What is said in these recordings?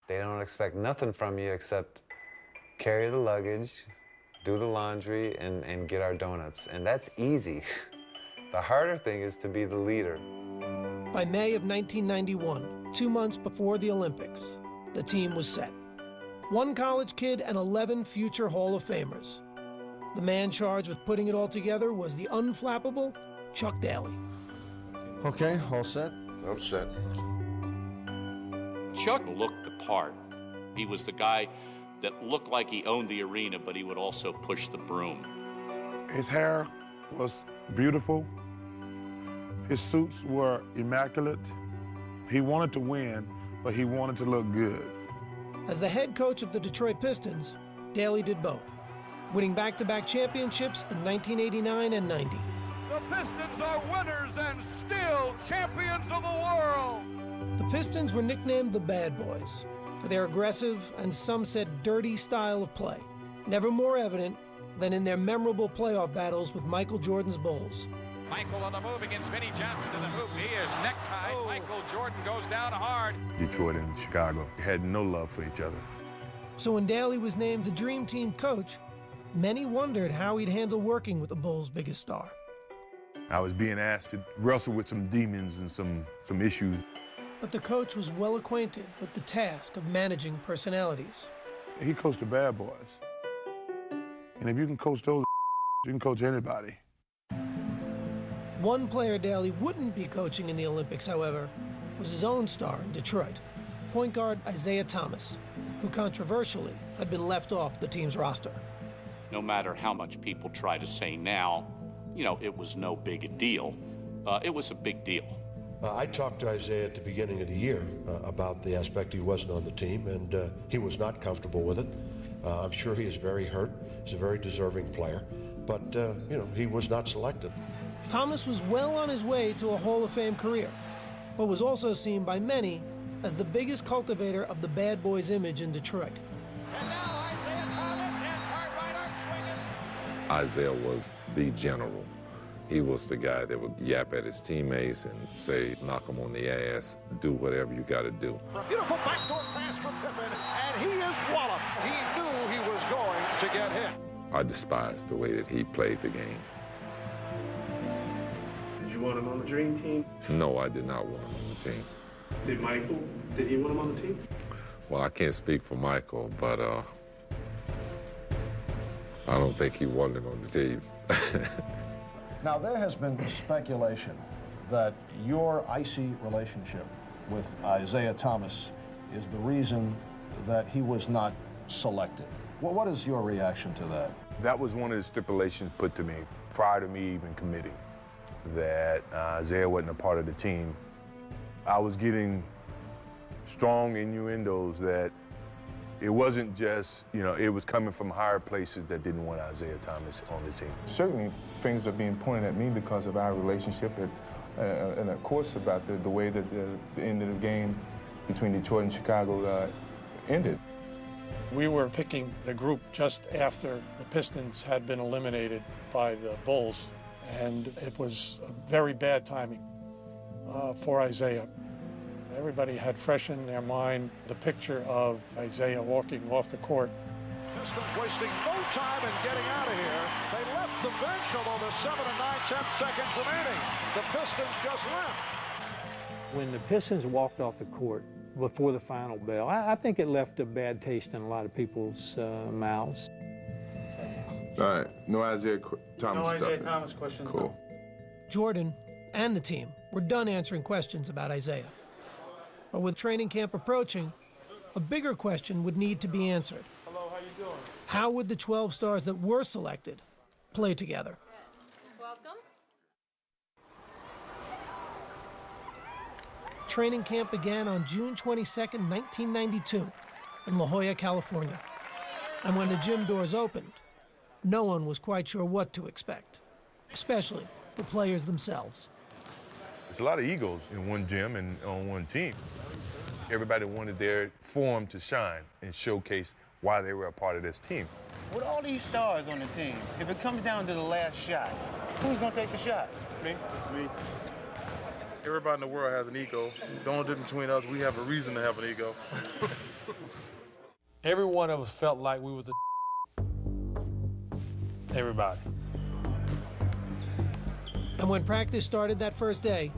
They don't expect nothing from you except carry the luggage, do the laundry, and get our donuts. And that's easy. The harder thing is to be the leader. By May of 1991, 2 months before the Olympics, the team was set. One college kid and 11 future Hall of Famers. The man charged with putting it all together was the unflappable Chuck Daly. Okay, all set? I'm set. Chuck looked the part. He was the guy that looked like he owned the arena, but he would also push the broom. His hair was beautiful. His suits were immaculate. He wanted to win, but he wanted to look good. As the head coach of the Detroit Pistons, Daly did both, winning back-to-back championships in 1989 and 90. The Pistons are winners and still champions of the world. The Pistons were nicknamed the Bad Boys for their aggressive and some said dirty style of play, never more evident than in their memorable playoff battles with Michael Jordan's Bulls. Michael on the move against Vinnie Johnson to the hoop. He is necktied. Oh. Michael Jordan goes down hard. Detroit and Chicago had no love for each other. So when Daly was named the Dream Team coach, many wondered how he'd handle working with the Bulls' biggest star. I was being asked to wrestle with some demons and some issues. But the coach was well acquainted with the task of managing personalities. He coached the bad boys. And if you can coach those, you can coach anybody. One player Daly wouldn't be coaching in the Olympics, however, was his own star in Detroit, point guard Isaiah Thomas, who controversially had been left off the team's roster. No matter how much people try to say now, it was no big a deal. It was a big deal. I talked to Isaiah at the beginning of the year about the aspect he wasn't on the team, and he was not comfortable with it. I'm sure he is very hurt. He's a very deserving player, but, he was not selected. Thomas was well on his way to a Hall of Fame career, but was also seen by many as the biggest cultivator of the bad boys image in Detroit. And now Isaiah Thomas and Cartwright swinging. Isaiah was the general. He was the guy that would yap at his teammates and say, knock them on the ass, do whatever you got to do. A beautiful backdoor pass from Pippen, and he is walloped. He knew he was going to get hit. I despised the way that he played the game. Did you want him on the Dream Team? No, I did not want him on the team. Did Michael? Did he want him on the team? Well, I can't speak for Michael, but I don't think he wanted him on the team. Now, there has been speculation that your icy relationship with Isaiah Thomas is the reason that he was not selected. Well, what is your reaction to that? That was one of the stipulations put to me prior to me even committing, that Isaiah wasn't a part of the team. I was getting strong innuendos that it wasn't just, it was coming from higher places that didn't want Isaiah Thomas on the team. Certainly things are being pointed at me because of our relationship and of course about the way that the end of the game between Detroit and Chicago ended. We were picking the group just after the Pistons had been eliminated by the Bulls, and it was very bad timing for Isaiah. Everybody had fresh in their mind the picture of Isaiah walking off the court. Pistons wasting no time in getting out of here. They left the bench, although there's 7 and 9/10 seconds remaining. The Pistons just left. When the Pistons walked off the court before the final bell, I think it left a bad taste in a lot of people's mouths. All right, no Isaiah Thomas stuff. No Isaiah Thomas questions. Cool. Jordan and the team were done answering questions about Isaiah. But with training camp approaching, a bigger question would need to be answered. Hello, how you doing? How would the 12 stars that were selected play together? Welcome. Training camp began on June 22nd, 1992, in La Jolla, California. And when the gym doors opened, no one was quite sure what to expect, especially the players themselves. There's a lot of egos in one gym and on one team. Everybody wanted their form to shine and showcase why they were a part of this team. With all these stars on the team, if it comes down to the last shot, who's gonna take the shot? Me. Everybody in the world has an ego. The only difference between us, we have a reason to have an ego. Every one of us felt like we was everybody. And when practice started that first day,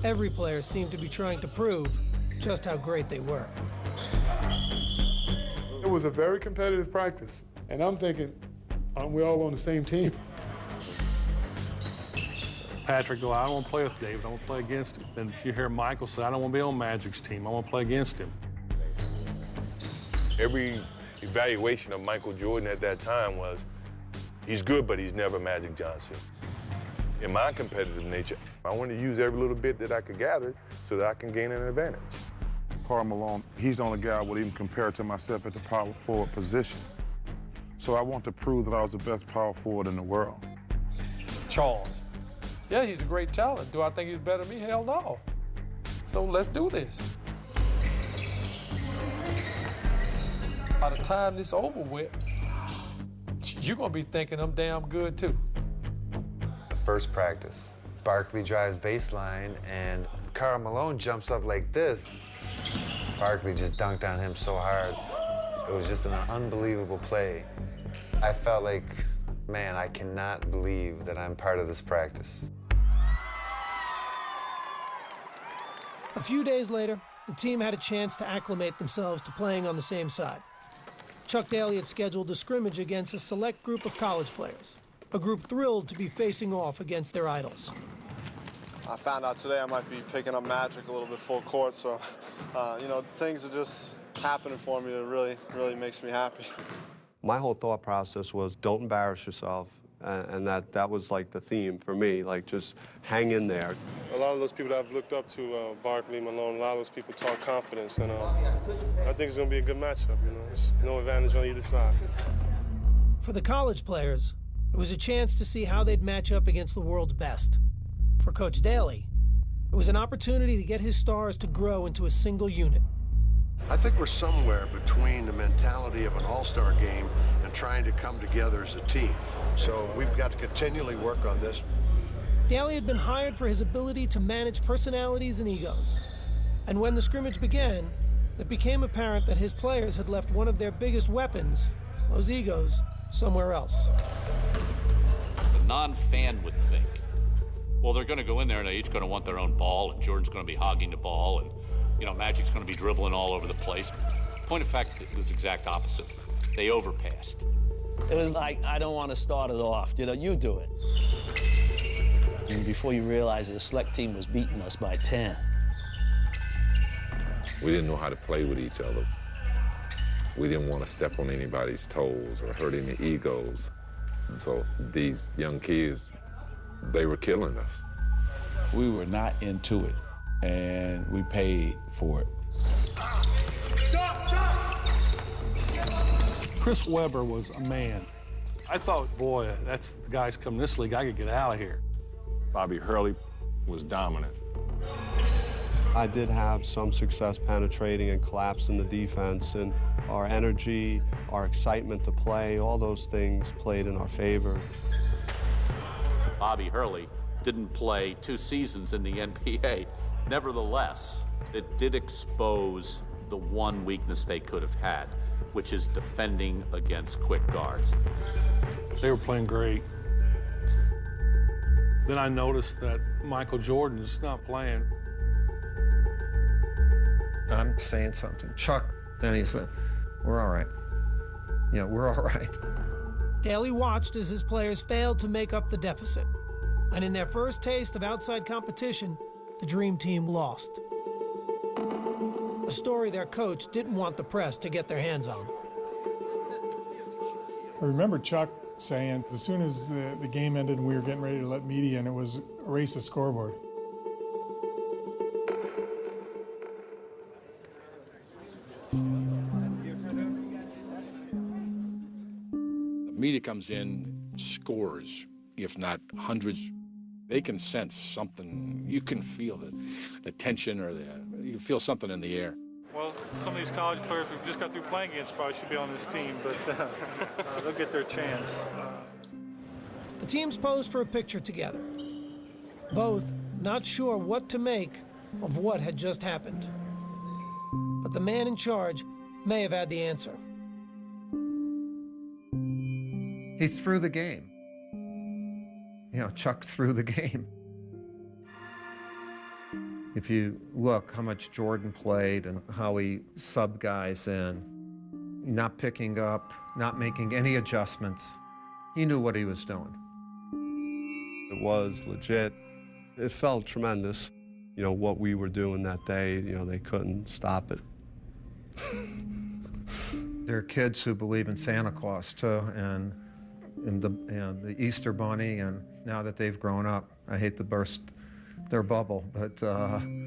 every player seemed to be trying to prove just how great they were. It was a very competitive practice, and I'm thinking, aren't we all on the same team? Patrick go, I don't want to play with David, I want to play against him. Then you hear Michael say, I don't want to be on Magic's team, I want to play against him. Every evaluation of Michael Jordan at that time was, he's good, but he's never Magic Johnson. In my competitive nature, I want to use every little bit that I could gather so that I can gain an advantage. Karl Malone, he's the only guy I would even compare to myself at the power forward position. So I want to prove that I was the best power forward in the world. Charles. Yeah, he's a great talent. Do I think he's better than me? Hell no. So let's do this. By the time this over with, you're gonna be thinking I'm damn good too. The first practice, Barkley drives baseline and Karl Malone jumps up like this. Barkley just dunked on him so hard. It was just an unbelievable play. I felt like, man, I cannot believe that I'm part of this practice. A few days later, the team had a chance to acclimate themselves to playing on the same side. Chuck Daly had scheduled a scrimmage against a select group of college players, a group thrilled to be facing off against their idols. I found out today I might be picking up Magic a little bit full court, so, you know, things are just happening for me that really makes me happy. My whole thought process was don't embarrass yourself, and that was like the theme for me, like just hang in there. A lot of those people that I've looked up to, Barkley, Malone, a lot of those people talk confidence, and I think it's going to be a good matchup, you know. There's no advantage on either side. For the college players, it was a chance to see how they'd match up against the world's best. For Coach Daly, it was an opportunity to get his stars to grow into a single unit. I think we're somewhere between the mentality of an all-star game and trying to come together as a team. So we've got to continually work on this. Daly had been hired for his ability to manage personalities and egos. And when the scrimmage began, it became apparent that his players had left one of their biggest weapons, those egos, somewhere else. The non-fan would think, well, they're going to go in there and they're each going to want their own ball, and Jordan's going to be hogging the ball, and you know, Magic's going to be dribbling all over the place. Point of fact, it was the exact opposite. They overpassed. It was like, I don't want to start it off. You know, you do it. And before you realize it, the select team was beating us by 10. We didn't know how to play with each other. We didn't want to step on anybody's toes or hurt any egos. So these young kids, they were killing us. We were not into it, and we paid for it. Chris Webber was a man. I thought, boy, that's the guys coming this league, I could get out of here. Bobby Hurley was dominant. I did have some success penetrating and collapsing the defense, and our energy, our excitement to play, all those things played in our favor. Bobby Hurley didn't play 2 seasons in the NBA. Nevertheless, it did expose the one weakness they could have had, which is defending against quick guards. They were playing great. Then I noticed that Michael Jordan is not playing. I'm saying something. Chuck, then he said, we're all right. Yeah, we're all right. Daly watched as his players failed to make up the deficit. And in their first taste of outside competition, the Dream Team lost. A story their coach didn't want the press to get their hands on. I remember Chuck saying, as soon as the game ended and we were getting ready to let media in, it was erase the scoreboard. The media comes in, scores, if not hundreds. They can sense something. You can feel the tension, or you can feel something in the air. Well, some of these college players we've just got through playing against probably should be on this team, but they'll get their chance. The teams posed for a picture together, both not sure what to make of what had just happened. But the man in charge may have had the answer. He threw the game. You know, Chuck threw the game. If you look how much Jordan played and how he subbed guys in, not picking up, not making any adjustments, he knew what he was doing. It was legit. It felt tremendous. You know, what we were doing that day, you know, they couldn't stop it. There are kids who believe in Santa Claus too, and the Easter Bunny, and now that they've grown up, I hate to burst their bubble, but